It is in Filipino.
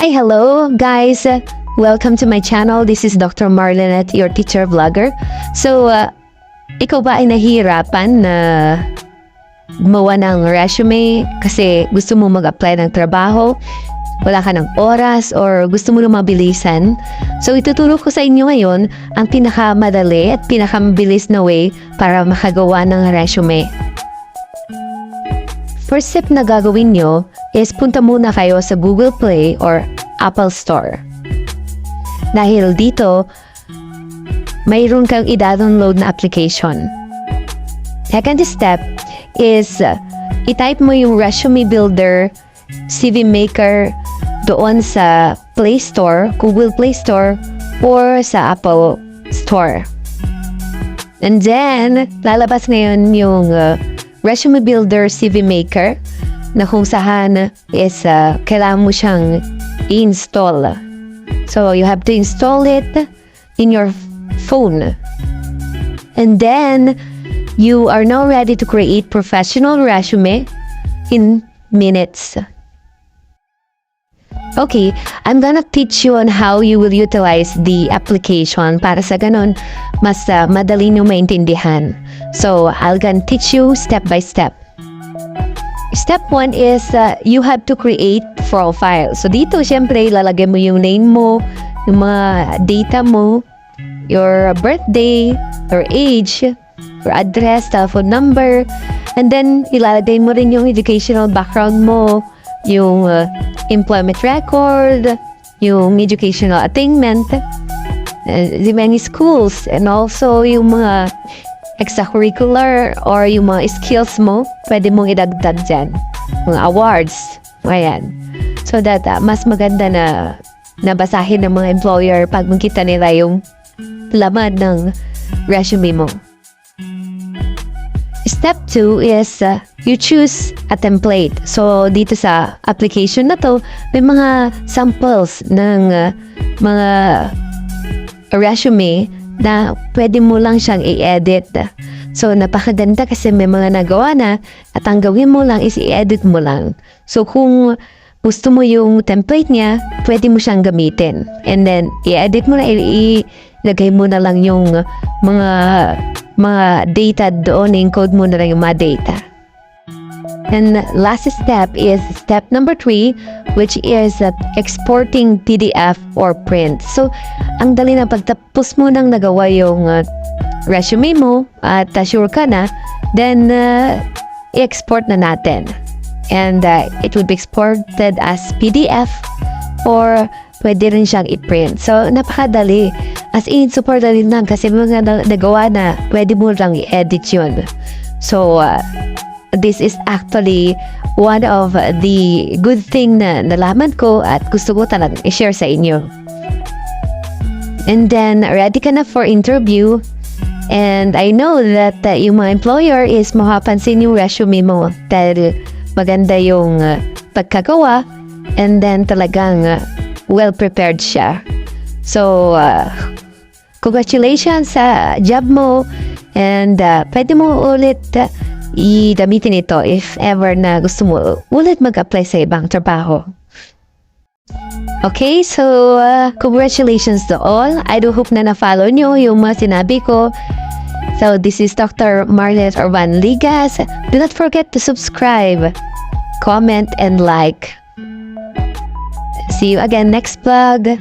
Hi, hello guys! Welcome to my channel. This is Dr. Marlenet, your teacher vlogger. So, ikaw ba ay nahihirapan na gumawa ng resume kasi gusto mo mag-apply ng trabaho, wala ka ng oras, or gusto mo na mabilisan? So, ituturo ko sa inyo ngayon ang pinakamadali at pinakamabilis na way para makagawa ng resume. First step na gagawin nyo is punta muna kayo sa Google Play or Apple Store. Dahil dito, mayroon kang i-download na application. Second step is i-type mo yung resume builder, CV maker doon sa Play Store, Google Play Store, or sa Apple Store. And then, lalabas ngayon yung resume builder CV maker na kung saan is kailangan mo siyang i-install. So, you have to install it in your phone. And then, you are now ready to create professional resume in minutes. Okay, I'm gonna teach you on how you will utilize the application para sa ganun, mas madali nyo maintindihan. So, I'll gonna teach you step by step. Step 1 is you have to create profile. So, dito, syempre, ilalagay mo yung name mo, yung mga data mo, your birthday, your age, your address, telephone number, and then, ilalagay mo rin yung educational background mo, yung employment record, yung educational attainment, the many schools, and also yung mga extracurricular or yung mga skills mo, pwede mong idagdag dyan. Mga awards, ayan. So that mas maganda na nabasahin ng mga employer pag makita nila yung laman ng resume mo. Step 2 is you choose a template. So, dito sa application na to, may mga samples ng mga resume na pwede mo lang siyang i-edit. So, napakaganda kasi may mga nagawa na at ang gawin mo lang is i-edit mo lang. So, kung gusto mo yung template niya, pwede mo siyang gamitin. And then, i-edit mo na, ilagay mo na lang yung mga data doon, i-encode mo na lang yung mga data. And last step is step number 3, which is exporting PDF or print. So, ang dali na pagtapos mo nang nagawa yung resume mo at sure ka na, then i-export na natin. And it will be exported as PDF or pwede rin siyang i-print. So, napakadali. As in, super dali lang kasi mga nagawa na pwede mo lang i-edit yun. So, this is actually one of the good thing na nalaman ko at gusto ko talagang i-share sa inyo. And then, ready ka na for interview. And I know that yung mga employer is makapansin yung resume mo dahil maganda yung pagkagawa and then talagang well-prepared siya. So, congratulations sa job mo and pwede mo ulit i-gamitin ito if ever na gusto mo ulit mag-apply sa ibang trabaho. Okay, so congratulations to all. I do hope na na-follow nyo yung mga sinabi ko. So this is Dr. Marlet Orban Ligas. Do not forget to subscribe, comment, and like. See you again next vlog.